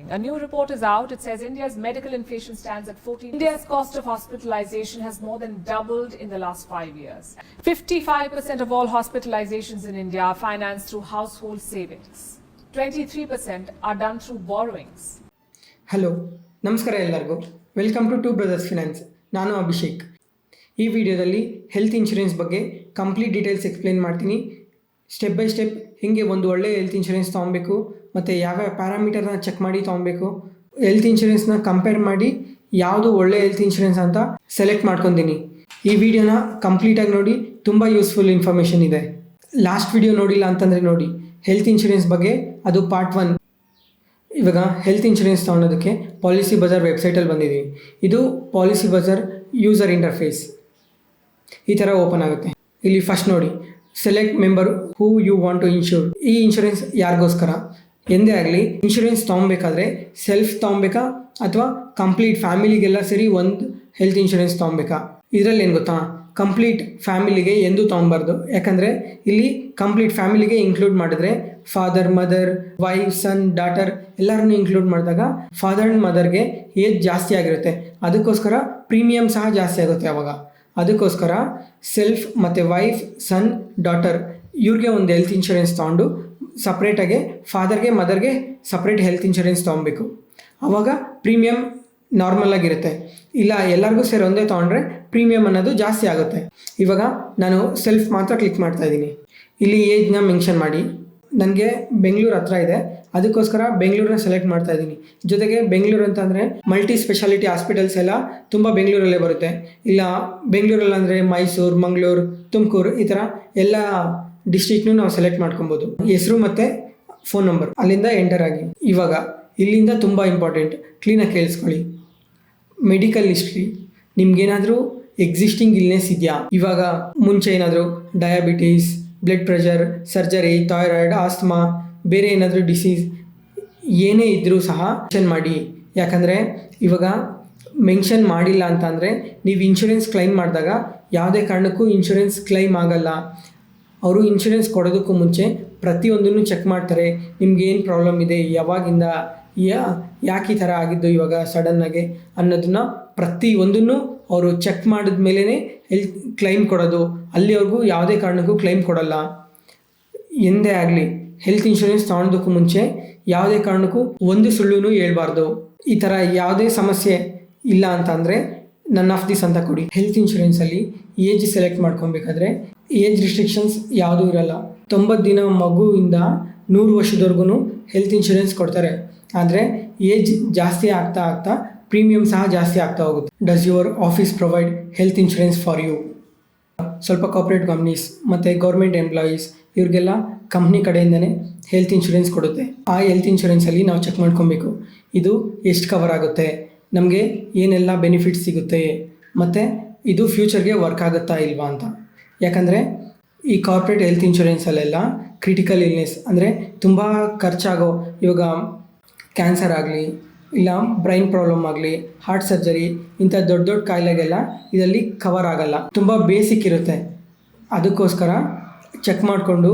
A new report is out. It says India's medical inflation stands at 14%. India's cost of hospitalization has more than doubled in the last 5 years. 55% of all hospitalizations in India are financed through household savings. 23% are done through borrowings. ಹಲೋ ನಮಸ್ಕಾರ ಎಲ್ಲರಿಗೂ. Welcome to Brothers Finance. ನಾನು ಅಭಿಷೇಕ್. ಈ ವಿಡಿಯೋದಲ್ಲಿ health insurance ಬಗ್ಗೆ complete details explain ಮಾಡ್ತೀನಿ. Step by step ಹೇಗೆ ಒಂದು ಒಳ್ಳೆಯ ಹೆಲ್ತ್ ಇನ್ಶೂರೆನ್ಸ್ ತೊಗೊಬೇಕು ಮತ್ತು ಯಾವ್ಯಾವ ಪ್ಯಾರಾಮೀಟರ್ನ ಚೆಕ್ ಮಾಡಿ ತೊಗೊಬೇಕು, ಹೆಲ್ತ್ ಇನ್ಶೂರೆನ್ಸ್ನ ಕಂಪೇರ್ ಮಾಡಿ ಯಾವುದು ಒಳ್ಳೆಯ ಹೆಲ್ತ್ ಇನ್ಶೂರೆನ್ಸ್ ಅಂತ ಸೆಲೆಕ್ಟ್ ಮಾಡ್ಕೊತೀನಿ. ಈ ವಿಡಿಯೋನ ಕಂಪ್ಲೀಟಾಗಿ ನೋಡಿ, ತುಂಬ ಯೂಸ್ಫುಲ್ ಇನ್ಫಾರ್ಮೇಷನ್ ಇದೆ. ಲಾಸ್ಟ್ ವಿಡಿಯೋ ನೋಡಿಲ್ಲ ಅಂತಂದರೆ ನೋಡಿ, ಹೆಲ್ತ್ ಇನ್ಶೂರೆನ್ಸ್ ಬಗ್ಗೆ, ಅದು ಪಾರ್ಟ್ 1. ಇವಾಗ ಹೆಲ್ತ್ ಇನ್ಶೂರೆನ್ಸ್ ತೊಗೊಳೋದಕ್ಕೆ ಪಾಲಿಸಿ ಬಜಾರ್ ವೆಬ್ಸೈಟಲ್ಲಿ ಬಂದಿದ್ದೀವಿ. ಇದು ಪಾಲಿಸಿ ಬಜಾರ್ ಯೂಸರ್ ಇಂಟರ್ಫೇಸ್ ಈ ಥರ ಓಪನ್ ಆಗುತ್ತೆ. ಇಲ್ಲಿ ಫಸ್ಟ್ ನೋಡಿ, select member who you want to insure. ಈ ಇನ್ಶೂರೆನ್ಸ್ ಯಾರಿಗೋಸ್ಕರ? ಎಂದೇ ಆಗಲಿ ಇನ್ಶೂರೆನ್ಸ್ ತೊಗೊಬೇಕಾದ್ರೆ ಸೆಲ್ಫ್ ತೊಗೊಬೇಕಾ ಅಥವಾ ಕಂಪ್ಲೀಟ್ ಫ್ಯಾಮಿಲಿಗೆಲ್ಲ ಸೇರಿ ಒಂದು ಹೆಲ್ತ್ ಇನ್ಶೂರೆನ್ಸ್ ತೊಗೊಬೇಕಾ? ಇದರಲ್ಲಿ ಏನು ಗೊತ್ತಾ, ಕಂಪ್ಲೀಟ್ ಫ್ಯಾಮಿಲಿಗೆ ಎಂದೂ ತೊಗೊಬಾರ್ದು. ಯಾಕಂದರೆ ಇಲ್ಲಿ ಕಂಪ್ಲೀಟ್ ಫ್ಯಾಮಿಲಿಗೆ ಇನ್ಕ್ಲೂಡ್ ಮಾಡಿದ್ರೆ ಫಾದರ್, ಮದರ್, ವೈಫ್, ಸನ್, ಡಾಟರ್ ಎಲ್ಲರನ್ನೂ ಇನ್ಕ್ಲೂಡ್ ಮಾಡಿದಾಗ ಫಾದರ್ ಆ್ಯಂಡ್ ಮದರ್ಗೆ ಏಜ್ ಜಾಸ್ತಿ ಆಗಿರುತ್ತೆ. ಅದಕ್ಕೋಸ್ಕರ ಪ್ರೀಮಿಯಮ್ ಸಹ ಜಾಸ್ತಿ ಆಗುತ್ತೆ. ಅವಾಗ ಅದಕ್ಕೋಸ್ಕರ ಸೆಲ್ಫ್ ಮತ್ತು ವೈಫ್, ಸನ್, ಡಾಟರ್ ಇವ್ರಿಗೆ ಒಂದು ಹೆಲ್ತ್ ಇನ್ಶೂರೆನ್ಸ್ ತೊಗೊಂಡು ಸಪ್ರೇಟಾಗಿ ಫಾದರ್ಗೆ, ಮದರ್ಗೆ ಸಪ್ರೇಟ್ ಹೆಲ್ತ್ ಇನ್ಶೂರೆನ್ಸ್ ತೊಗೊಬೇಕು. ಆವಾಗ ಪ್ರೀಮಿಯಮ್ ನಾರ್ಮಲ್ ಆಗಿರುತ್ತೆ. ಇಲ್ಲ ಎಲ್ಲರಿಗೂ ಸೇರಿ ಒಂದೇ ತೊಗೊಂಡ್ರೆ ಪ್ರೀಮಿಯಮ್ ಅನ್ನೋದು ಜಾಸ್ತಿ ಆಗುತ್ತೆ. ಇವಾಗ ನಾನು ಸೆಲ್ಫ್ ಮಾತ್ರ ಕ್ಲಿಕ್ ಮಾಡ್ತಾ ಇದ್ದೀನಿ. ಇಲ್ಲಿ ಏಜ್ನ ಮೆನ್ಷನ್ ಮಾಡಿ. ನನಗೆ ಬೆಂಗಳೂರು ಹತ್ರ ಇದೆ, ಅದಕ್ಕೋಸ್ಕರ ಬೆಂಗಳೂರನ್ನ ಸೆಲೆಕ್ಟ್ ಮಾಡ್ತಾ ಇದ್ದೀನಿ. ಜೊತೆಗೆ ಬೆಂಗಳೂರು ಅಂತಂದರೆ ಮಲ್ಟಿ ಸ್ಪೆಷಾಲಿಟಿ ಹಾಸ್ಪಿಟಲ್ಸ್ ಎಲ್ಲ ತುಂಬ ಬೆಂಗಳೂರಲ್ಲೇ ಬರುತ್ತೆ. ಇಲ್ಲ ಬೆಂಗಳೂರಲ್ಲಿ ಅಂದರೆ ಮೈಸೂರು, ಮಂಗಳೂರು, ತುಮಕೂರು ಈ ಥರ ಎಲ್ಲ ಡಿಸ್ಟ್ರಿಕ್ಟ್ನೂ ನಾವು ಸೆಲೆಕ್ಟ್ ಮಾಡ್ಕೊಬೋದು. ಹೆಸರು ಮತ್ತು ಫೋನ್ ನಂಬರ್ ಅಲ್ಲಿಂದ ಎಂಟರ್ ಆಗಿ. ಇವಾಗ ಇಲ್ಲಿಂದ ತುಂಬ ಇಂಪಾರ್ಟೆಂಟ್, ಕ್ಲೀನಾಗಿ ಕೇಳಿಸ್ಕೊಳ್ಳಿ. ಮೆಡಿಕಲ್ ಹಿಸ್ಟ್ರಿ, ನಿಮ್ಗೇನಾದರೂ ಎಕ್ಸಿಸ್ಟಿಂಗ್ ಇಲ್ನೆಸ್ ಇದೆಯಾ? ಇವಾಗ ಮುಂಚೆ ಏನಾದರೂ diabetes, blood pressure, surgery, thyroid, asthma, ಬೇರೆ ಏನಾದರೂ ಡಿಸೀಸ್ ಏನೇ ಇದ್ದರೂ ಸಹ ಮೆನ್ಷನ್ ಮಾಡಿ. ಯಾಕಂದರೆ ಇವಾಗ ಮೆನ್ಷನ್ ಮಾಡಿಲ್ಲ ಅಂತಂದರೆ ನೀವು ಇನ್ಶೂರೆನ್ಸ್ ಕ್ಲೈಮ್ ಮಾಡಿದಾಗ ಯಾವುದೇ ಕಾರಣಕ್ಕೂ ಇನ್ಶೂರೆನ್ಸ್ ಕ್ಲೈಮ್ ಆಗಲ್ಲ. ಅವರು ಇನ್ಶೂರೆನ್ಸ್ ಕೊಡೋದಕ್ಕೂ ಮುಂಚೆ ಪ್ರತಿಯೊಂದನ್ನು ಚೆಕ್ ಮಾಡ್ತಾರೆ. ನಿಮ್ಗೇನು ಪ್ರಾಬ್ಲಮ್ ಇದೆ, ಯಾವಾಗಿಂದ, ಯಾಕೆ ಈ ಥರ ಆಗಿದ್ದು ಇವಾಗ ಸಡನ್ನಾಗಿ ಅನ್ನೋದನ್ನು ಪ್ರತಿಯೊಂದನ್ನು ಅವರು ಚೆಕ್ ಮಾಡಿದ ಮೇಲೇ ಹೆಲ್ತ್ ಕ್ಲೈಮ್ ಕೊಡೋದು. ಅಲ್ಲಿವರೆಗೂ ಯಾವುದೇ ಕಾರಣಕ್ಕೂ ಕ್ಲೈಮ್ ಕೊಡಲ್ಲ. ಎಂದೇ ಆಗಲಿ ಹೆಲ್ತ್ ಇನ್ಶೂರೆನ್ಸ್ ತೊಗೊಳೋದಕ್ಕೂ ಮುಂಚೆ ಯಾವುದೇ ಕಾರಣಕ್ಕೂ ಒಂದು ಸುಳ್ಳು ಹೇಳ್ಬಾರ್ದು. ಈ ಥರ ಯಾವುದೇ ಸಮಸ್ಯೆ ಇಲ್ಲ ಅಂತಂದರೆ ನನ್ ಆಫ್ ದಿಸ್ ಅಂತ ಕೊಡಿ. ಹೆಲ್ತ್ ಇನ್ಶೂರೆನ್ಸಲ್ಲಿ ಏಜ್ ಸೆಲೆಕ್ಟ್ ಮಾಡ್ಕೊಬೇಕಾದ್ರೆ ಏಜ್ ರಿಸ್ಟ್ರಿಕ್ಷನ್ಸ್ ಯಾವುದೂ ಇರಲ್ಲ. 90 ದಿನ ಮಗುವಿಂದ 100 ವರ್ಷದವರೆಗೂ ಹೆಲ್ತ್ ಇನ್ಶೂರೆನ್ಸ್ ಕೊಡ್ತಾರೆ. ಆದರೆ ಏಜ್ ಜಾಸ್ತಿ ಆಗ್ತಾ ಆಗ್ತಾ ಪ್ರೀಮಿಯಮ್ ಸಹ ಜಾಸ್ತಿ ಆಗ್ತಾ ಹೋಗುತ್ತೆ. Does your office provide health insurance for you? ಸ್ವಲ್ಪ ಕಾರ್ಪೊರೇಟ್ ಕಂಪ್ನೀಸ್ ಮತ್ತು ಗೌರ್ಮೆಂಟ್ ಎಂಪ್ಲಾಯೀಸ್ ಇವ್ರಿಗೆಲ್ಲ ಕಂಪ್ನಿ ಕಡೆಯಿಂದನೇ ಹೆಲ್ತ್ ಇನ್ಶೂರೆನ್ಸ್ ಕೊಡುತ್ತೆ. ಆ ಹೆಲ್ತ್ ಇನ್ಶೂರೆನ್ಸಲ್ಲಿ ನಾವು ಚೆಕ್ ಮಾಡ್ಕೊಬೇಕು, ಇದು ಎಷ್ಟು ಕವರ್ ಆಗುತ್ತೆ, ನಮಗೆ ಏನೆಲ್ಲ ಬೆನಿಫಿಟ್ಸ್ ಸಿಗುತ್ತೆ, ಮತ್ತು ಇದು ಫ್ಯೂಚರ್ಗೆ ವರ್ಕ್ ಆಗುತ್ತಾ ಇಲ್ವಾ ಅಂತ. ಯಾಕಂದರೆ ಈ ಕಾರ್ಪೊರೇಟ್ ಹೆಲ್ತ್ ಇನ್ಶೂರೆನ್ಸಲ್ಲೆಲ್ಲ ಕ್ರಿಟಿಕಲ್ ಇಲ್ನೆಸ್ ಅಂದರೆ ತುಂಬ ಖರ್ಚಾಗೋ, ಇವಾಗ ಕ್ಯಾನ್ಸರ್ ಆಗಲಿ, ಇಲ್ಲ ಬ್ರೈನ್ ಪ್ರಾಬ್ಲಮ್ ಆಗಲಿ, ಹಾರ್ಟ್ ಸರ್ಜರಿ, ಇಂಥ ದೊಡ್ಡ ದೊಡ್ಡ ಕಾಯಿಲೆಗೆಲ್ಲ ಇದರಲ್ಲಿ ಕವರ್ ಆಗಲ್ಲ. ತುಂಬ ಬೇಸಿಕ್ ಇರುತ್ತೆ. ಅದಕ್ಕೋಸ್ಕರ ಚೆಕ್ ಮಾಡಿಕೊಂಡು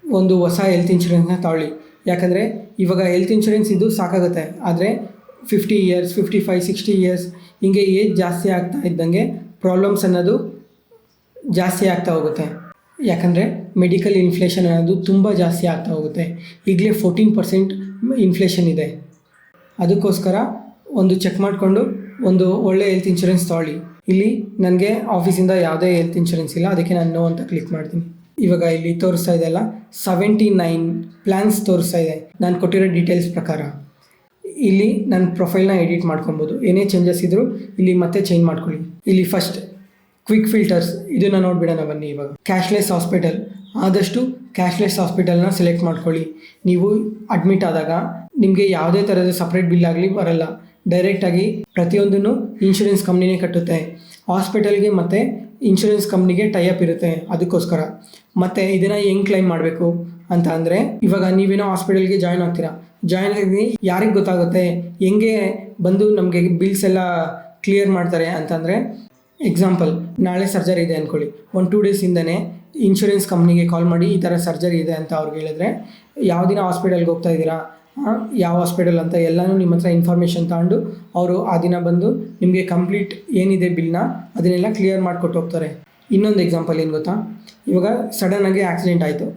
ಒಂದು ಹೊಸ ಹೆಲ್ತ್ ಇನ್ಶೂರೆನ್ಸ್ನ ತಗೊಳ್ಳಿ. ಯಾಕಂದರೆ ಇವಾಗ ಹೆಲ್ತ್ ಇನ್ಶೂರೆನ್ಸ್ ಇದು ಸಾಕಾಗುತ್ತೆ. ಆದರೆ 50 ಇಯರ್ಸ್, 55, 60 ಇಯರ್ಸ್ ಹಿಂಗೆ ಏಜ್ ಜಾಸ್ತಿ ಆಗ್ತಾ ಇದ್ದಂಗೆ ಪ್ರಾಬ್ಲಮ್ಸ್ ಅನ್ನೋದು ಜಾಸ್ತಿ ಆಗ್ತಾ ಹೋಗುತ್ತೆ. ಯಾಕಂದರೆ ಮೆಡಿಕಲ್ ಇನ್ಫ್ಲೇಷನ್ ಅನ್ನೋದು ತುಂಬ ಜಾಸ್ತಿ ಆಗ್ತಾ ಹೋಗುತ್ತೆ. ಈಗಲೇ 14% ಇನ್ಫ್ಲೇಷನ್ ಇದೆ. ಅದಕ್ಕೋಸ್ಕರ ಒಂದು ಚೆಕ್ ಮಾಡಿಕೊಂಡು ಒಂದು ಒಳ್ಳೆ ಹೆಲ್ತ್ ಇನ್ಶೂರೆನ್ಸ್ ತೊಗೊಳ್ಳಿ. ಇಲ್ಲಿ ನನಗೆ ಆಫೀಸಿಂದ ಯಾವುದೇ ಹೆಲ್ತ್ ಇನ್ಶೂರೆನ್ಸ್ ಇಲ್ಲ, ಅದಕ್ಕೆ ನಾನು ನೋ ಅಂತ ಕ್ಲಿಕ್ ಮಾಡ್ತೀನಿ. ಇವಾಗ ಇಲ್ಲಿ ತೋರಿಸ್ತಾ ಇದೆಯಲ್ಲ 79 ಪ್ಲ್ಯಾನ್ಸ್ ತೋರಿಸ್ತಾ ಇದೆ ನಾನು ಕೊಟ್ಟಿರೋ ಡೀಟೇಲ್ಸ್ ಪ್ರಕಾರ. ಇಲ್ಲಿ ನನ್ನ ಪ್ರೊಫೈಲ್ನ ಎಡಿಟ್ ಮಾಡ್ಕೊಬೋದು. ಏನೇ ಚೇಂಜಸ್ ಇದ್ದರೂ ಇಲ್ಲಿ ಮತ್ತೆ ಚೇಂಜ್ ಮಾಡ್ಕೊಳ್ಳಿ. ಇಲ್ಲಿ ಫಸ್ಟ್ ಕ್ವಿಕ್ ಫಿಲ್ಟರ್ಸ್ ಇದನ್ನು ನೋಡಿಬಿಡೋಣ ಬನ್ನಿ. ಇವಾಗ ಕ್ಯಾಶ್ಲೆಸ್ ಹಾಸ್ಪಿಟಲ್, ಆದಷ್ಟು ಕ್ಯಾಶ್ಲೆಸ್ ಹಾಸ್ಪಿಟಲ್ನ ಸೆಲೆಕ್ಟ್ ಮಾಡ್ಕೊಳ್ಳಿ. ನೀವು ಅಡ್ಮಿಟ್ ಆದಾಗ ನಿಮಗೆ ಯಾವುದೇ ಥರದ ಸಪ್ರೇಟ್ ಬಿಲ್ ಆಗಲಿ ಬರಲ್ಲ. ಡೈರೆಕ್ಟಾಗಿ ಪ್ರತಿಯೊಂದನ್ನು ಇನ್ಶೂರೆನ್ಸ್ ಕಂಪ್ನಿನೇ ಕಟ್ಟುತ್ತೆ. ಹಾಸ್ಪಿಟಲ್ಗೆ ಮತ್ತು ಇನ್ಶೂರೆನ್ಸ್ ಕಂಪ್ನಿಗೆ ಟೈಅಪ್ ಇರುತ್ತೆ. ಅದಕ್ಕೋಸ್ಕರ ಮತ್ತು ಇದನ್ನು ಹೆಂಗೆ ಕ್ಲೈಮ್ ಮಾಡಬೇಕು ಅಂತ ಅಂದರೆ, ಇವಾಗ ನೀವೇನೋ ಹಾಸ್ಪಿಟಲ್ಗೆ ಜಾಯ್ನ್ ಆಗ್ತೀರಾ, ಜಾಯ್ನ್ ಆಗಿ ಯಾರಿಗೆ ಗೊತ್ತಾಗುತ್ತೆ ಹೆಂಗೆ ಬಂದು ನಮಗೆ ಬಿಲ್ಸ್ ಎಲ್ಲ ಕ್ಲಿಯರ್ ಮಾಡ್ತಾರೆ ಅಂತಂದರೆ, ಎಕ್ಸಾಂಪಲ್ ನಾಳೆ ಸರ್ಜರಿ ಇದೆ ಅಂದ್ಕೊಳ್ಳಿ, 1-2 ಡೇಸಿಂದನೇ ಇನ್ಶೂರೆನ್ಸ್ ಕಂಪ್ನಿಗೆ ಕಾಲ್ ಮಾಡಿ ಈ ಥರ ಸರ್ಜರಿ ಇದೆ ಅಂತ ಅವ್ರಿಗೆ ಹೇಳಿದ್ರೆ, ಯಾವ ದಿನ ಹಾಸ್ಪಿಟಲ್ಗೆ ಹೋಗ್ತಾ ಇದ್ದೀರಾ ಯಾವ ಹಾಸ್ಪಿಟಲ್ ಅಂತ ಎಲ್ಲನೂ ನಿಮ್ಮ ಹತ್ರ ಇನ್ಫಾರ್ಮೇಷನ್ ತಗೊಂಡು ಅವರು ಆ ದಿನ ಬಂದು ನಿಮಗೆ ಕಂಪ್ಲೀಟ್ ಏನಿದೆ ಬಿಲ್ನ ಅದನ್ನೆಲ್ಲ ಕ್ಲಿಯರ್ ಮಾಡಿಕೊಟ್ಟು ಹೋಗ್ತಾರೆ. ಇನ್ನೊಂದು ಎಕ್ಸಾಂಪಲ್ ಏನು ಗೊತ್ತಾ, ಇವಾಗ ಸಡನ್ನಾಗಿ ಆಕ್ಸಿಡೆಂಟ್ ಆಯಿತು.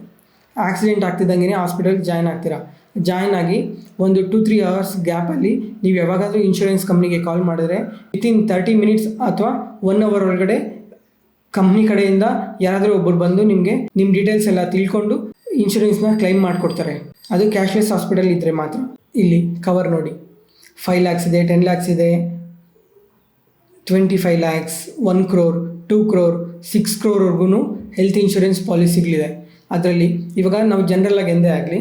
ಆಕ್ಸಿಡೆಂಟ್ ಆಗ್ತಿದ್ದಂಗೆ ಹಾಸ್ಪಿಟಲ್ಗೆ ಜಾಯ್ನ್ ಆಗ್ತೀರಾ. ಜಾಯ್ನ್ ಆಗಿ ಒಂದು 2-3 ಅವರ್ಸ್ ಗ್ಯಾಪಲ್ಲಿ ನೀವು ಯಾವಾಗಾದರೂ ಇನ್ಶೂರೆನ್ಸ್ ಕಂಪ್ನಿಗೆ ಕಾಲ್ ಮಾಡಿದ್ರೆ ವಿತಿನ್ 30 ಮಿನಿಟ್ಸ್ ಅಥವಾ 1 ಅವರ್ ಒಳಗಡೆ ಕಂಪ್ನಿ ಕಡೆಯಿಂದ ಯಾರಾದರೂ ಒಬ್ಬರು ಬಂದು ನಿಮಗೆ ನಿಮ್ಮ ಡೀಟೇಲ್ಸ್ ಎಲ್ಲ ತಿಳ್ಕೊಂಡು ಇನ್ಶೂರೆನ್ಸ್ನ ಕ್ಲೈಮ್ ಮಾಡಿಕೊಡ್ತಾರೆ. ಅದು ಕ್ಯಾಶ್ಲೆಸ್ ಹಾಸ್ಪಿಟಲ್ ಇದ್ದರೆ ಮಾತ್ರ. ಇಲ್ಲಿ ಕವರ್ ನೋಡಿ, 5 lakhs ಇದೆ, 10 lakhs ಇದೆ, 25 lakhs, 1 crore, 2 crore, 6 crore health insurance ಪಾಲಿಸಿಗಳಿದೆ. ಅದರಲ್ಲಿ ಇವಾಗ ನಾವು ಜನರಲ್ಲಾಗಿ ಎಂದೇ ಆಗಲಿ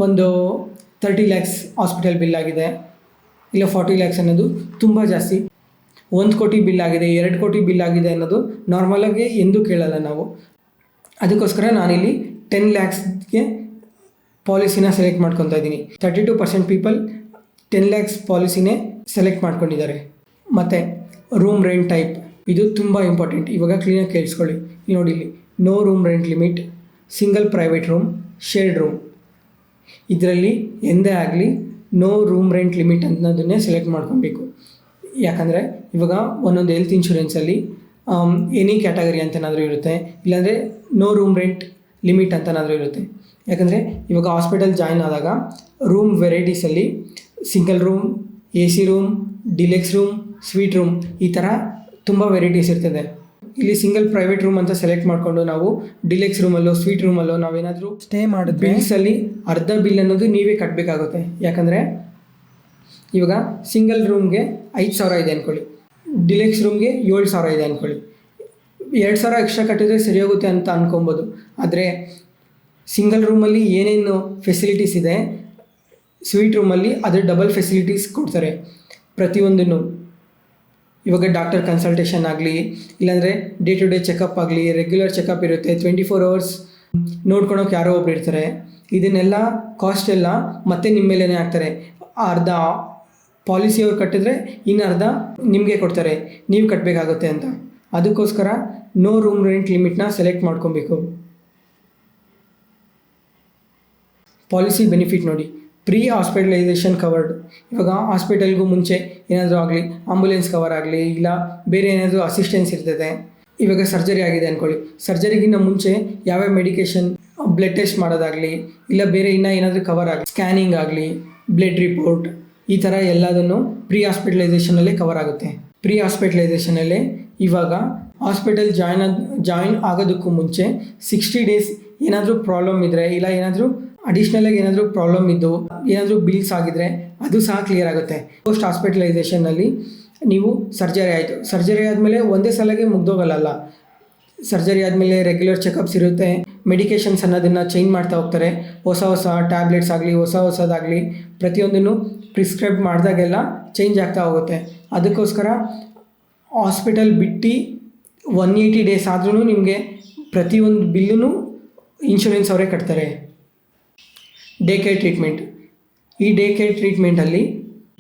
ಒಂದು 30 lakhs ಹಾಸ್ಪಿಟಲ್ ಬಿಲ್ ಆಗಿದೆ, ಇಲ್ಲ 40 lakhs ಅನ್ನೋದು ತುಂಬ ಜಾಸ್ತಿ. 1 ಕೋಟಿ ಬಿಲ್ ಆಗಿದೆ, 2 ಕೋಟಿ ಬಿಲ್ ಆಗಿದೆ ಅನ್ನೋದು ನಾರ್ಮಲಾಗಿ ಎಂದೂ ಕೇಳಲ್ಲ ನಾವು. ಅದಕ್ಕೋಸ್ಕರ ನಾನಿಲ್ಲಿ 10 lakhsಗೆ ಪಾಲಿಸಿನ ಸೆಲೆಕ್ಟ್ ಮಾಡ್ಕೊತಾ ಇದ್ದೀನಿ. 32% ಪೀಪಲ್ 10 lakhs ಪಾಲಿಸಿನೇ ಸೆಲೆಕ್ಟ್ ಮಾಡ್ಕೊಂಡಿದ್ದಾರೆ. ಮತ್ತು ರೂಮ್ ರೆಂಟ್ ಟೈಪ್, ಇದು ತುಂಬ ಇಂಪಾರ್ಟೆಂಟ್. ಇವಾಗ ಕ್ಲೀನಾಗಿ ಕೇಳಿಸ್ಕೊಳ್ಳಿ. ನೋಡಿ ಇಲ್ಲಿ, no room rent limit, single private room, shared room. ಇದರಲ್ಲಿ ಎಂದೇ ಆಗಲಿ ನೋ ರೂಮ್ ರೆಂಟ್ ಲಿಮಿಟ್ ಅನ್ನೋದನ್ನೇ ಸೆಲೆಕ್ಟ್ ಮಾಡ್ಕೊಬೇಕು. ಯಾಕಂದರೆ ಇವಾಗ ಒಂದೊಂದು ಹೆಲ್ತ್ ಇನ್ಶೂರೆನ್ಸಲ್ಲಿ ಎನಿ ಕ್ಯಾಟಗರಿ ಅಂತನಾದರೂ ಇರುತ್ತೆ, ಇಲ್ಲಾಂದರೆ ನೋ ರೂಮ್ ರೆಂಟ್ ಲಿಮಿಟ್ ಅಂತನಾದರೂ ಇರುತ್ತೆ. ಯಾಕಂದರೆ ಇವಾಗ ಹಾಸ್ಪಿಟಲ್ ಜಾಯ್ನ್ ಆದಾಗ ರೂಮ್ ವೆರೈಟೀಸಲ್ಲಿ single room, AC room, deluxe room, suite room, ಈ ಥರ ತುಂಬ ವೆರೈಟೀಸ್ ಇರ್ತದೆ. ಇಲ್ಲಿ ಸಿಂಗಲ್ ಪ್ರೈವೇಟ್ ರೂಮ್ ಅಂತ ಸೆಲೆಕ್ಟ್ ಮಾಡಿಕೊಂಡು ನಾವು ಡಿಲೆಕ್ಸ್ ರೂಮಲ್ಲೋ ಸ್ವೀಟ್ ರೂಮಲ್ಲೋ ನಾವೇನಾದರೂ ಸ್ಟೇ ಮಾಡಿದ್ರೆ ಬಿಲ್ಸಲ್ಲಿ ಅರ್ಧ ಬಿಲ್ ಅನ್ನೋದು ನೀವೇ ಕಟ್ಟಬೇಕಾಗುತ್ತೆ. ಯಾಕಂದರೆ ಇವಾಗ ಸಿಂಗಲ್ ರೂಮ್ಗೆ 5,000 ಇದೆ ಅಂದ್ಕೊಳ್ಳಿ, ಡಿಲೆಕ್ಸ್ ರೂಮ್ಗೆ 7,000 ಇದೆ ಅಂದ್ಕೊಳ್ಳಿ. 2,000 ಎಕ್ಸ್ಟ್ರಾ ಕಟ್ಟಿದ್ರೆ ಸರಿ ಹೋಗುತ್ತೆ ಅಂತ ಅಂದ್ಕೊಬೋದು. ಆದರೆ ಸಿಂಗಲ್ ರೂಮಲ್ಲಿ ಏನೇನು ಫೆಸಿಲಿಟೀಸ್ ಇದೆ, ಸ್ವೀಟ್ ರೂಮಲ್ಲಿ ಅದ್ರ ಡಬಲ್ ಫೆಸಿಲಿಟೀಸ್ ಕೊಡ್ತಾರೆ ಪ್ರತಿಯೊಂದನ್ನು. ಇವಾಗ ಡಾಕ್ಟರ್ ಕನ್ಸಲ್ಟೇಷನ್ ಆಗಲಿ, ಇಲ್ಲಾಂದರೆ ಡೇ ಟು ಡೇ ಚೆಕಪ್ ಆಗಲಿ, ರೆಗ್ಯುಲರ್ ಚೆಕಪ್ ಇರುತ್ತೆ, 24 hours ನೋಡ್ಕೊಳೋಕೆ ಯಾರೋ ಒಬ್ರು ಇರ್ತಾರೆ. ಇದನ್ನೆಲ್ಲ ಕಾಸ್ಟ್ ಎಲ್ಲ ಮತ್ತೆ ನಿಮ್ಮ ಮೇಲೇ ಹಾಕ್ತಾರೆ. ಅರ್ಧ ಪಾಲಿಸಿಯವ್ರು ಕಟ್ಟಿದ್ರೆ ಇನ್ನು ಅರ್ಧ ನಿಮಗೆ ಕೊಡ್ತಾರೆ, ನೀವು ಕಟ್ಟಬೇಕಾಗುತ್ತೆ ಅಂತ. ಅದಕ್ಕೋಸ್ಕರ ನೋ ರೂಮ್ ರೆಂಟ್ ಲಿಮಿಟ್ನ ಸೆಲೆಕ್ಟ್ ಮಾಡ್ಕೊಬೇಕು. ಪಾಲಿಸಿ ಬೆನಿಫಿಟ್ ನೋಡಿ, ಪ್ರೀ ಹಾಸ್ಪಿಟಲೈಸೇಷನ್ ಕವರ್ಡ್. ಇವಾಗ ಹಾಸ್ಪಿಟಲ್ಗೂ ಮುಂಚೆ ಏನಾದರೂ ಆಗಲಿ, ಆಂಬುಲೆನ್ಸ್ ಕವರ್ ಆಗಲಿ, ಇಲ್ಲ ಬೇರೆ ಏನಾದರೂ ಅಸಿಸ್ಟೆನ್ಸ್ ಇರ್ತದೆ. ಇವಾಗ ಸರ್ಜರಿ ಆಗಿದೆ ಅಂದ್ಕೊಳ್ಳಿ, ಸರ್ಜರಿಗಿಂತ ಮುಂಚೆ ಯಾವ್ಯಾವ ಮೆಡಿಕೇಷನ್, ಬ್ಲಡ್ ಟೆಸ್ಟ್ ಮಾಡೋದಾಗಲಿ, ಇಲ್ಲ ಬೇರೆ ಇನ್ನೂ ಏನಾದರೂ ಕವರ್ ಆಗಲಿ, ಸ್ಕ್ಯಾನಿಂಗ್ ಆಗಲಿ, ಬ್ಲಡ್ ರಿಪೋರ್ಟ್, ಈ ಥರ ಎಲ್ಲದನ್ನು ಪ್ರೀ ಹಾಸ್ಪಿಟಲೈಸೇಷನಲ್ಲೇ ಕವರ್ ಆಗುತ್ತೆ. ಪ್ರೀ ಹಾಸ್ಪಿಟಲೈಸೇಷನಲ್ಲೇ ಇವಾಗ ಹಾಸ್ಪಿಟಲ್ ಜಾಯಿನ್ ಆಗೋದಕ್ಕೂ ಮುಂಚೆ 60 days ಏನಾದರೂ ಪ್ರಾಬ್ಲಮ್ ಇದ್ದರೆ, ಇಲ್ಲ ಏನಾದರೂ ಅಡಿಷ್ನಲಾಗಿ ಏನಾದರೂ ಪ್ರಾಬ್ಲಮ್ ಇದ್ದು ಏನಾದರೂ ಬಿಲ್ಸ್ ಆಗಿದ್ರೆ ಅದು ಸಹ ಕ್ಲಿಯರ್ ಆಗುತ್ತೆ. ಪೋಸ್ಟ್ ಹಾಸ್ಪಿಟಲೈಸೇಷನಲ್ಲಿ ನೀವು ಸರ್ಜರಿ ಆಯಿತು, ಸರ್ಜರಿ ಆದಮೇಲೆ ಒಂದೇ ಸಲಗೆ ಮುಗ್ದೋಗಲ್ಲ. ಸರ್ಜರಿ ಆದಮೇಲೆ ರೆಗ್ಯುಲರ್ ಚೆಕಪ್ಸ್ ಇರುತ್ತೆ, ಮೆಡಿಕೇಷನ್ಸ್ ಅನ್ನೋದನ್ನು ಚೇಂಜ್ ಮಾಡ್ತಾ ಹೋಗ್ತಾರೆ. ಹೊಸ ಟ್ಯಾಬ್ಲೆಟ್ಸ್ ಆಗಲಿ, ಹೊಸದಾಗಲಿ ಪ್ರತಿಯೊಂದನ್ನು ಪ್ರಿಸ್ಕ್ರೈಬ್ ಮಾಡಿದಾಗೆಲ್ಲ ಚೇಂಜ್ ಆಗ್ತಾ ಹೋಗುತ್ತೆ. ಅದಕ್ಕೋಸ್ಕರ ಹಾಸ್ಪಿಟಲ್ ಬಿಟ್ಟು 180 days ಆದ್ರೂ ನಿಮಗೆ ಪ್ರತಿಯೊಂದು ಬಿಲ್ಲೂ ಇನ್ಶೂರೆನ್ಸ್ ಅವರೇ ಕಟ್ತಾರೆ. ಡೇ ಕೇರ್ ಟ್ರೀಟ್ಮೆಂಟ್, ಈ ಡೇ ಕೇರ್ ಟ್ರೀಟ್ಮೆಂಟಲ್ಲಿ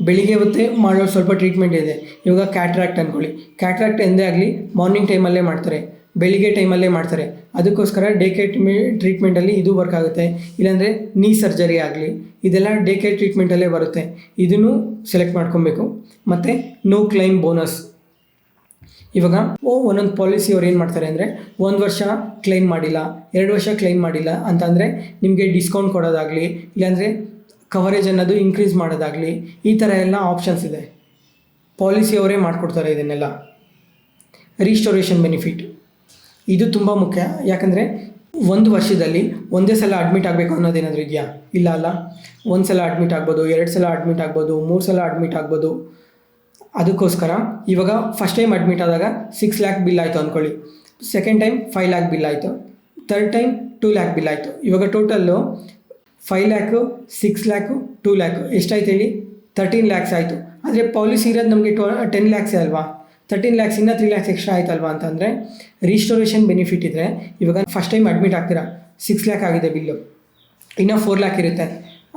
ಬೆಳಿಗ್ಗೆ ಹೊತ್ತೇ ಮಾಡೋ ಸ್ವಲ್ಪ ಟ್ರೀಟ್ಮೆಂಟ್ ಇದೆ. ಇವಾಗ ಕ್ಯಾಟ್ರಾಕ್ಟ್ ಅಂದ್ಕೊಳ್ಳಿ, ಕ್ಯಾಟ್ರಾಕ್ಟ್ ಎಂದೇ ಆಗಲಿ ಮಾರ್ನಿಂಗ್ ಟೈಮಲ್ಲೇ ಮಾಡ್ತಾರೆ, ಬೆಳಿಗ್ಗೆ ಟೈಮಲ್ಲೇ ಮಾಡ್ತಾರೆ. ಅದಕ್ಕೋಸ್ಕರ ಡೇ ಕೇರ್ ಟ್ರೀಟ್ಮೆಂಟಲ್ಲಿ ಇದು ವರ್ಕ್ ಆಗುತ್ತೆ. ಇಲ್ಲಾಂದರೆ ನೀ ಸರ್ಜರಿ ಆಗಲಿ, ಇದೆಲ್ಲ ಡೇ ಕೇರ್ ಟ್ರೀಟ್ಮೆಂಟಲ್ಲೇ ಬರುತ್ತೆ. ಇದನ್ನು ಸೆಲೆಕ್ಟ್ ಮಾಡ್ಕೊಬೇಕು. ಮತ್ತು ನೋ ಕ್ಲೈಮ್ ಬೋನಸ್. ಇವಾಗ ಒಂದೊಂದು ಪಾಲಿಸಿಯವ್ರು ಏನು ಮಾಡ್ತಾರೆ ಅಂದರೆ 1 ವರ್ಷ ಕ್ಲೈಮ್ ಮಾಡಿಲ್ಲ, 2 ವರ್ಷ ಕ್ಲೈಮ್ ಮಾಡಿಲ್ಲ ಅಂತಂದರೆ ನಿಮಗೆ ಡಿಸ್ಕೌಂಟ್ ಕೊಡೋದಾಗಲಿ, ಇಲ್ಲಾಂದರೆ ಕವರೇಜ್ ಅನ್ನೋದು ಇನ್ಕ್ರೀಸ್ ಮಾಡೋದಾಗಲಿ, ಈ ಥರ ಎಲ್ಲ ಆಪ್ಷನ್ಸ್ ಇದೆ. ಪಾಲಿಸಿಯವರೇ ಮಾಡಿಕೊಡ್ತಾರೆ ಇದನ್ನೆಲ್ಲ. ರೀಸ್ಟೋರೇಷನ್ ಬೆನಿಫಿಟ್, ಇದು ತುಂಬ ಮುಖ್ಯ. ಯಾಕಂದರೆ 1 ವರ್ಷದಲ್ಲಿ ಒಂದೇ ಸಲ ಅಡ್ಮಿಟ್ ಆಗಬೇಕು ಅನ್ನೋದೇನಾದರೂ ಇದೆಯಾ? ಇಲ್ಲ. 1 ಸಲ ಅಡ್ಮಿಟ್ ಆಗ್ಬೋದು, 2 ಸಲ ಅಡ್ಮಿಟ್ ಆಗ್ಬೋದು, 3 ಸಲ ಅಡ್ಮಿಟ್ ಆಗ್ಬೋದು. ಅದಕ್ಕೋಸ್ಕರ ಇವಾಗ ಫಸ್ಟ್ ಟೈಮ್ ಅಡ್ಮಿಟ್ ಆದಾಗ 6 lakh ಬಿಲ್ ಆಯಿತು ಅಂದ್ಕೊಳ್ಳಿ, ಸೆಕೆಂಡ್ ಟೈಮ್ 5 lakh ಬಿಲ್ ಆಯಿತು, ಥರ್ಡ್ ಟೈಮ್ 2 lakh ಬಿಲ್ ಆಯಿತು. ಇವಾಗ ಟೋಟಲ್ಲು 5 lakh, 6 lakh, 2 lakh ಎಷ್ಟಾಯ್ತು ಹೇಳಿ? 13 lakhs ಆಯಿತು. ಆದರೆ ಪಾಲಿಸಿ ಇರೋದು ನಮಗೆ 10 lakhs ಅಲ್ವಾ? 13 lakhs ಇನ್ನೂ 3 lakhs ಎಕ್ಸ್ಟ್ರಾ ಆಯ್ತಲ್ವಾ ಅಂತಂದರೆ ರೀಸ್ಟೋರೇಷನ್ ಬೆನಿಫಿಟ್ ಇದ್ದರೆ ಇವಾಗ ಫಸ್ಟ್ ಟೈಮ್ ಅಡ್ಮಿಟ್ ಆಗ್ತೀರಾ, 6 lakh ಆಗಿದೆ ಬಿಲ್ಲು, ಇನ್ನೂ 4 lakh ಇರುತ್ತೆ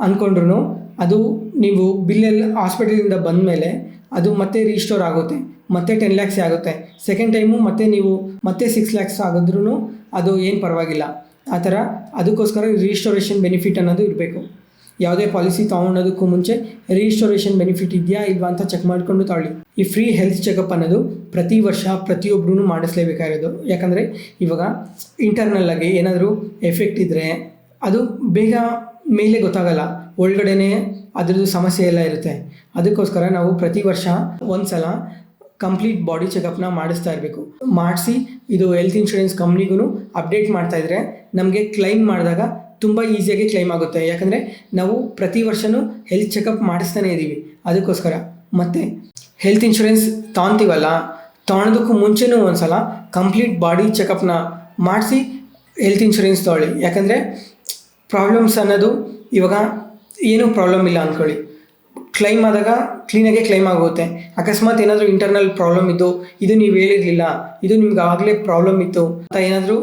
ಅಂದ್ಕೊಂಡ್ರು ಅದು ನೀವು ಬಿಲ್ಲೆಲ್ಲ ಹಾಸ್ಪಿಟಲಿಂದ ಬಂದ ಮೇಲೆ ಅದು ಮತ್ತೆ ರೀಸ್ಟೋರ್ ಆಗುತ್ತೆ, ಮತ್ತೆ 10 lakhs ಆಗುತ್ತೆ. ಸೆಕೆಂಡ್ ಟೈಮು ನೀವು ಮತ್ತೆ 6 lakhs ಆಗಿದ್ರೂ ಅದು ಏನು ಪರವಾಗಿಲ್ಲ ಆ ಥರ. ಅದಕ್ಕೋಸ್ಕರ ರೀಸ್ಟೋರೇಷನ್ ಬೆನಿಫಿಟ್ ಅನ್ನೋದು ಇರಬೇಕು. ಯಾವುದೇ ಪಾಲಿಸಿ ತೊಗೊಳೋದಕ್ಕೂ ಮುಂಚೆ ರಿಜಿಸ್ಟೋರೇಷನ್ ಬೆನಿಫಿಟ್ ಇದೆಯಾ ಇಲ್ವಾ ಅಂತ ಚೆಕ್ ಮಾಡಿಕೊಂಡು ತಗೊಳ್ಳಿ. ಈ ಫ್ರೀ ಹೆಲ್ತ್ ಚೆಕಪ್ ಅನ್ನೋದು ಪ್ರತಿ ವರ್ಷ ಪ್ರತಿಯೊಬ್ಬರೂ ಮಾಡಿಸ್ಲೇಬೇಕಾಗಿರೋದು. ಯಾಕಂದರೆ ಇವಾಗ ಇಂಟರ್ನಲ್ ಆಗಿ ಏನಾದರೂ ಎಫೆಕ್ಟ್ ಇದ್ದರೆ ಅದು ಬೇಗ ಮೇಲೆ ಗೊತ್ತಾಗಲ್ಲ, ಒಳಗಡೆನೇ ಅದರದ್ದು ಸಮಸ್ಯೆ ಎಲ್ಲ ಇರುತ್ತೆ. ಅದಕ್ಕೋಸ್ಕರ ನಾವು ಪ್ರತಿ ವರ್ಷ ಒಂದು ಸಲ ಕಂಪ್ಲೀಟ್ ಬಾಡಿ ಚೆಕಪ್ನ ಮಾಡಿಸ್ತಾ ಇರಬೇಕು. ಮಾಡಿಸಿ ಇದು ಹೆಲ್ತ್ ಇನ್ಶೂರೆನ್ಸ್ ಕಂಪ್ನಿಗೂ ಅಪ್ಡೇಟ್ ಮಾಡ್ತಾಯಿದ್ರೆ ನಮಗೆ ಕ್ಲೈಮ್ ಮಾಡಿದಾಗ ತುಂಬ ಈಸಿಯಾಗಿ ಕ್ಲೈಮ್ ಆಗುತ್ತೆ. ಯಾಕಂದರೆ ನಾವು ಪ್ರತಿ ವರ್ಷವೂ ಹೆಲ್ತ್ ಚೆಕಪ್ ಮಾಡಿಸ್ತಾನೆ ಇದ್ದೀವಿ. ಅದಕ್ಕೋಸ್ಕರ ಮತ್ತು ಹೆಲ್ತ್ ಇನ್ಶೂರೆನ್ಸ್ ತೊಗೊತೀವಲ್ಲ, ತೊಗೊಳೋದಕ್ಕೂ ಮುಂಚೆನೂ ಒಂದು ಸಲ ಕಂಪ್ಲೀಟ್ ಬಾಡಿ ಚೆಕಪ್ನ ಮಾಡಿಸಿ ಹೆಲ್ತ್ ಇನ್ಶೂರೆನ್ಸ್ ತೊಗೊಳ್ಳಿ. ಯಾಕಂದರೆ ಪ್ರಾಬ್ಲಮ್ಸ್ ಅನ್ನೋದು ಇವಾಗ ಏನೂ ಪ್ರಾಬ್ಲಮ್ ಇಲ್ಲ ಅಂದ್ಕೊಳ್ಳಿ, ಕ್ಲೈಮ್ ಆದಾಗ ಕ್ಲೀನಾಗೆ ಕ್ಲೈಮ್ ಆಗುತ್ತೆ. ಅಕಸ್ಮಾತ್ ಏನಾದರೂ ಇಂಟರ್ನಲ್ ಪ್ರಾಬ್ಲಮ್ ಇದ್ದು ಇದು ನೀವು ಹೇಳಿರಲಿಲ್ಲ, ಇದು ನಿಮ್ಗೆ ಆವಾಗಲೇ ಪ್ರಾಬ್ಲಮ್ ಇತ್ತು ಅಂತ ಏನಾದರೂ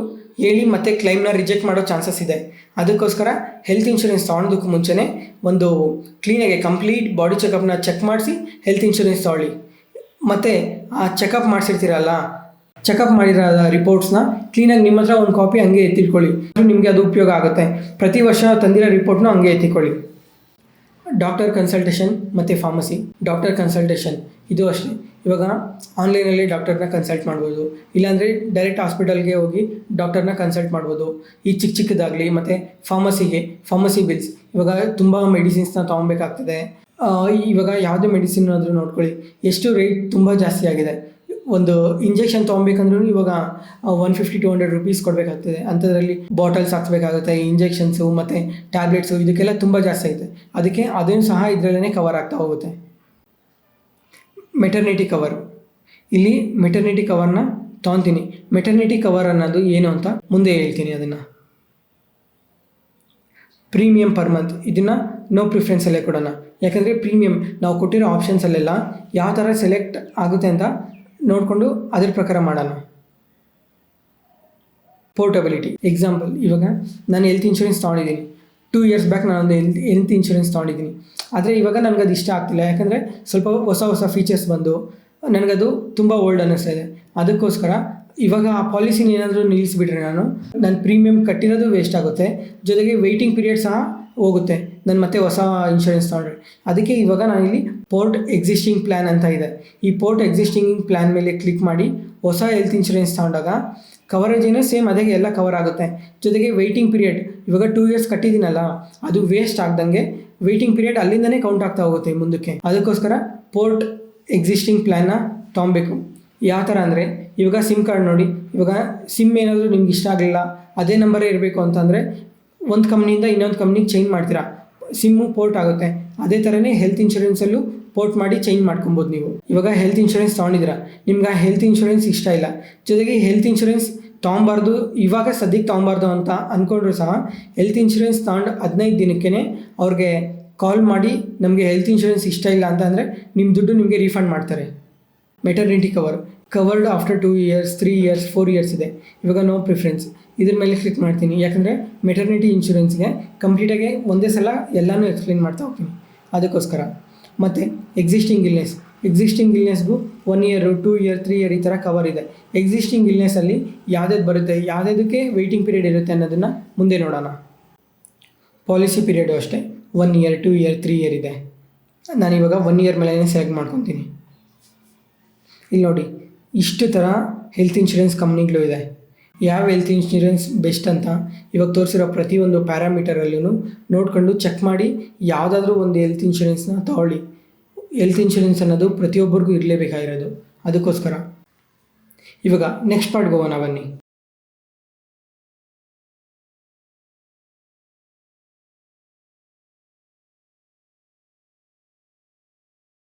ಹೇಳಿ ಮತ್ತೆ ಕ್ಲೈಮ್ನ ರಿಜೆಕ್ಟ್ ಮಾಡೋ ಚಾನ್ಸಸ್ ಇದೆ. ಅದಕ್ಕೋಸ್ಕರ ಹೆಲ್ತ್ ಇನ್ಶೂರೆನ್ಸ್ ತೊಗೊಳೋದಕ್ಕೂ ಮುಂಚೆನೇ ಒಂದು ಕ್ಲೀನಾಗೆ ಕಂಪ್ಲೀಟ್ ಬಾಡಿ ಚೆಕಪ್ನ ಚೆಕ್ ಮಾಡಿಸಿ ಹೆಲ್ತ್ ಇನ್ಶೂರೆನ್ಸ್ ತೊಗೊಳ್ಳಿ. ಮತ್ತು ಆ ಚೆಕಪ್ ಮಾಡಿಸಿರ್ತೀರಲ್ಲ, ಚೆಕಪ್ ಮಾಡಿರೋ ರಿಪೋರ್ಟ್ಸ್ನ ಕ್ಲೀನಾಗಿ ನಿಮ್ಮ ಹತ್ರ ಒಂದು ಕಾಪಿ ಹಂಗೆ ಎತ್ತಿಟ್ಕೊಳ್ಳಿ, ನಿಮಗೆ ಅದು ಉಪಯೋಗ ಆಗುತ್ತೆ. ಪ್ರತಿ ವರ್ಷ ತಂದಿರೋ ರಿಪೋರ್ಟ್ನ ಹಂಗೆ ಎತ್ತಿಕೊಳ್ಳಿ. ಡಾಕ್ಟರ್ ಕನ್ಸಲ್ಟೇಷನ್ ಮತ್ತು ಫಾರ್ಮಸಿ. ಡಾಕ್ಟರ್ ಕನ್ಸಲ್ಟೇಷನ್ ಇದು ಅಷ್ಟೇ, ಇವಾಗ ಆನ್ಲೈನಲ್ಲಿ ಡಾಕ್ಟರ್ನ ಕನ್ಸಲ್ಟ್ ಮಾಡ್ಬೋದು, ಇಲ್ಲಾಂದರೆ ಡೈರೆಕ್ಟ್ ಹಾಸ್ಪಿಟಲ್ಗೆ ಹೋಗಿ ಡಾಕ್ಟರ್ನ ಕನ್ಸಲ್ಟ್ ಮಾಡ್ಬೋದು. ಈ ಚಿಕ್ಕದಾಗಲಿ. ಮತ್ತು ಫಾರ್ಮಸಿ ಬಿಲ್ಸ್, ಇವಾಗ ತುಂಬ ಮೆಡಿಸಿನ್ಸ್ನ ತೊಗೊಬೇಕಾಗ್ತದೆ. ಇವಾಗ ಯಾವುದೇ ಮೆಡಿಸಿನ್ ಆದರೂ ನೋಡ್ಕೊಳ್ಳಿ, ಎಷ್ಟು ರೇಟ್ ತುಂಬ ಜಾಸ್ತಿ ಆಗಿದೆ. ಒಂದು ಇಂಜೆಕ್ಷನ್ ತೊಗೊಬೇಕಂದ್ರೂ ಇವಾಗ 150-200 ರೂಪೀಸ್ ಕೊಡಬೇಕಾಗ್ತದೆ. ಅಂಥದ್ರಲ್ಲಿ ಬಾಟಲ್ಸ್ ಹಾಕ್ಬೇಕಾಗುತ್ತೆ, ಇಂಜೆಕ್ಷನ್ಸು ಮತ್ತು ಟ್ಯಾಬ್ಲೆಟ್ಸು, ಇದಕ್ಕೆಲ್ಲ ತುಂಬ ಜಾಸ್ತಿ ಆಗುತ್ತೆ. ಅದಕ್ಕೆ ಅದೇನು ಸಹ ಇದರಲ್ಲೇ ಕವರ್ ಆಗ್ತಾ ಹೋಗುತ್ತೆ. ಮೆಟರ್ನಿಟಿ ಕವರ್, ಇಲ್ಲಿ ಮೆಟರ್ನಿಟಿ ಕವರ್ನ ತೊಗೊತೀನಿ. ಮೆಟರ್ನಿಟಿ ಕವರ್ ಅನ್ನೋದು ಏನು ಅಂತ ಮುಂದೆ ಹೇಳ್ತೀನಿ. ಅದನ್ನು ಪ್ರೀಮಿಯಮ್ ಪರ್ ಮಂತ್, ಇದನ್ನು ನೋ ಪ್ರಿಫರೆನ್ಸಲ್ಲೇ ಕೊಡೋಣ. ಯಾಕಂದರೆ ಪ್ರೀಮಿಯಮ್ ನಾವು ಕೊಟ್ಟಿರೋ ಆಪ್ಷನ್ಸಲ್ಲೆಲ್ಲ ಯಾವ ಥರ ಸೆಲೆಕ್ಟ್ ಆಗುತ್ತೆ ಅಂತ ನೋಡಿಕೊಂಡು ಅದ್ರ ಪ್ರಕಾರ ಮಾಡೋಣ. ಪೋರ್ಟಬಿಲಿಟಿ ಎಕ್ಸಾಂಪಲ್, ಇವಾಗ ನಾನು ಹೆಲ್ತ್ ಇನ್ಶೂರೆನ್ಸ್ ತೊಗೊಂಡಿದ್ದೀನಿ. 2 years ಬ್ಯಾಕ್ ನಾನೊಂದು ಹೆಲ್ತ್ ಇನ್ಶೂರೆನ್ಸ್ ತೊಗೊಂಡಿದ್ದೀನಿ. ಆದರೆ ಇವಾಗ ನನಗದು ಇಷ್ಟ ಆಗ್ತಿಲ್ಲ. ಯಾಕಂದರೆ ಸ್ವಲ್ಪ ಹೊಸ ಫೀಚರ್ಸ್ ಬಂದು ನನಗದು ತುಂಬ ಓಲ್ಡ್ ಅನ್ನಿಸ್ತಾ ಇದೆ. ಅದಕ್ಕೋಸ್ಕರ ಇವಾಗ ಆ ಪಾಲಿಸಿನ ಏನಾದರೂ ನಿಲ್ಲಿಸ್ಬಿಟ್ರೆ ನನ್ನ ಪ್ರೀಮಿಯಮ್ ಕಟ್ಟಿರೋದು ವೇಸ್ಟ್ ಆಗುತ್ತೆ, ಜೊತೆಗೆ ವೆಯ್ಟಿಂಗ್ ಪೀರಿಯಡ್ ಸಹ ಹೋಗುತ್ತೆ ನಾನು ಮತ್ತೆ ಹೊಸ ಇನ್ಶೂರೆನ್ಸ್ ತೊಗೊಂಡ್ರೆ. ಅದಕ್ಕೆ ಇವಾಗ ನಾನಿಲ್ಲಿ ಪೋರ್ಟ್ ಎಕ್ಸಿಸ್ಟಿಂಗ್ ಪ್ಲ್ಯಾನ್ ಅಂತ ಇದೆ. ಈ ಪೋರ್ಟ್ ಎಕ್ಸಿಸ್ಟಿಂಗ್ ಪ್ಲ್ಯಾನ್ ಮೇಲೆ ಕ್ಲಿಕ್ ಮಾಡಿ ಹೊಸ ಹೆಲ್ತ್ ಇನ್ಶೂರೆನ್ಸ್ ತೊಗೊಂಡಾಗ ಕವರೇಜ್ ಏನೋ ಸೇಮ್ ಅದೇ ಎಲ್ಲ ಕವರ್ ಆಗುತ್ತೆ. ಜೊತೆಗೆ ವೆಯ್ಟಿಂಗ್ ಪೀರಿಯಡ್, ಇವಾಗ 2 years ಕಟ್ಟಿದ್ದೀನಲ್ಲ, ಅದು ವೇಸ್ಟ್ ಆಗ್ದಂಗೆ ವೆಯ್ಟಿಂಗ್ ಪೀರಿಯಡ್ ಅಲ್ಲಿಂದನೇ ಕೌಂಟ್ ಆಗ್ತಾ ಹೋಗುತ್ತೆ ಮುಂದಕ್ಕೆ. ಅದಕ್ಕೋಸ್ಕರ ಪೋರ್ಟ್ ಎಕ್ಸಿಸ್ಟಿಂಗ್ ಪ್ಲ್ಯಾನ್ನ ತೊಗೊಬೇಕು. ಯಾವ ಥರ ಅಂದರೆ, ಇವಾಗ ಸಿಮ್ ಕಾರ್ಡ್ ನೋಡಿ, ಇವಾಗ ಸಿಮ್ ಏನಾದರೂ ನಿಮ್ಗೆ ಇಷ್ಟ ಆಗಲಿಲ್ಲ, ಅದೇ ನಂಬರೇ ಇರಬೇಕು ಅಂತಂದರೆ ಒಂದು ಕಂಪ್ನಿಯಿಂದ ಇನ್ನೊಂದು ಕಂಪ್ನಿಗೆ ಚೇಂಜ್ ಮಾಡ್ತೀರಾ, ಸಿಮ್ಮು ಪೋರ್ಟ್ ಆಗುತ್ತೆ. ಅದೇ ಥರನೇ ಹೆಲ್ತ್ ಇನ್ಶೂರೆನ್ಸಲ್ಲೂ ಪೋರ್ಟ್ ಮಾಡಿ ಚೇಂಜ್ ಮಾಡ್ಕೊಬೋದು ನೀವು. ಇವಾಗ ಹೆಲ್ತ್ ಇನ್ಶೂರೆನ್ಸ್ ತೊಗೊಂಡಿದ್ದೀರಾ, ನಿಮ್ಗೆ ಆ ಹೆಲ್ತ್ ಇನ್ಶೂರೆನ್ಸ್ ಇಷ್ಟ ಇಲ್ಲ, ಜೊತೆಗೆ ಹೆಲ್ತ್ ಇನ್ಶೂರೆನ್ಸ್ ತೊಗೊಬಾರ್ದು, ಇವಾಗ ಸದ್ಯಕ್ಕೆ ತೊಗೊಬಾರ್ದು ಅಂತ ಅಂದ್ಕೊಂಡ್ರು ಸಹ ಹೆಲ್ತ್ ಇನ್ಶೂರೆನ್ಸ್ ತೊಗೊಂಡು 15 ದಿನಕ್ಕೇ ಅವ್ರಿಗೆ ಕಾಲ್ ಮಾಡಿ ನಮಗೆ ಹೆಲ್ತ್ ಇನ್ಶೂರೆನ್ಸ್ ಇಷ್ಟ ಇಲ್ಲ ಅಂತ ಅಂದರೆ ನಿಮ್ಮ ದುಡ್ಡು ನಿಮಗೆ ರೀಫಂಡ್ ಮಾಡ್ತಾರೆ. Maternity covered after 2 years, 3 years, 4 years ಇದೆ. ಇವಾಗ ನೋ ಪ್ರಿಫರೆನ್ಸ್, ಇದ್ರ ಮೇಲೆ ಕ್ಲಿಕ್ ಮಾಡ್ತೀನಿ. ಯಾಕಂದರೆ ಮೆಟರ್ನಿಟಿ ಇನ್ಶೂರೆನ್ಸ್ಗೆ ಕಂಪ್ಲೀಟಾಗಿ ಒಂದೇ ಸಲ ಎಲ್ಲನೂ ಎಕ್ಸ್ಪ್ಲೇನ್ ಮಾಡ್ತಾ ಹೋಗ್ತೀನಿ. ಅದಕ್ಕೋಸ್ಕರ ಮತ್ತು ಎಕ್ಸಿಸ್ಟಿಂಗ್ ಇಲ್ನೆಸ್ಗೂ 1 year, 2 year, 3 year ಈ ಥರ ಕವರ್ ಇದೆ. ಎಕ್ಸಿಸ್ಟಿಂಗ್ ಇಲ್ನೆಸ್ಸಲ್ಲಿ ಯಾವುದ್ಯಾವ್ದು ಬರುತ್ತೆ, ಯಾವುದಕ್ಕೆ ವೆಯ್ಟಿಂಗ್ ಪೀರಿಯಡ್ ಇರುತ್ತೆ ಅನ್ನೋದನ್ನು ಮುಂದೆ ನೋಡೋಣ. ಪಾಲಿಸಿ ಪೀರಿಯಡು ಅಷ್ಟೇ 1 year, 2 year, 3 year ಇದೆ. ನಾನಿವಾಗ 1 year ಮೇಲೆ ಸೆಲೆಕ್ಟ್ ಮಾಡ್ಕೊತೀನಿ. ಇಲ್ಲಿ ನೋಡಿ, ಇಷ್ಟು ಥರ ಹೆಲ್ತ್ ಇನ್ಶೂರೆನ್ಸ್ ಕಂಪ್ನಿಗಳು ಇದೆ. ಯಾವ ಹೆಲ್ತ್ ಇನ್ಶೂರೆನ್ಸ್ ಬೆಸ್ಟ್ ಅಂತ ಇವಾಗ ತೋರಿಸಿರೋ ಪ್ರತಿಯೊಂದು ಪ್ಯಾರಾಮೀಟರಲ್ಲೂ ನೋಡಿಕೊಂಡು ಚೆಕ್ ಮಾಡಿ ಯಾವುದಾದ್ರೂ ಒಂದು ಹೆಲ್ತ್ ಇನ್ಶೂರೆನ್ಸ್ನ ತಗೊಳ್ಳಿ. ಹೆಲ್ತ್ ಇನ್ಶೂರೆನ್ಸ್ ಅನ್ನೋದು ಪ್ರತಿಯೊಬ್ಬರಿಗೂ ಇರಲೇಬೇಕಾಗಿರೋದು. ಅದಕ್ಕೋಸ್ಕರ ಇವಾಗ ನೆಕ್ಸ್ಟ್ ಪಾರ್ಟ್ಗೆ ಹೋಗೋಣ ಬನ್ನಿ.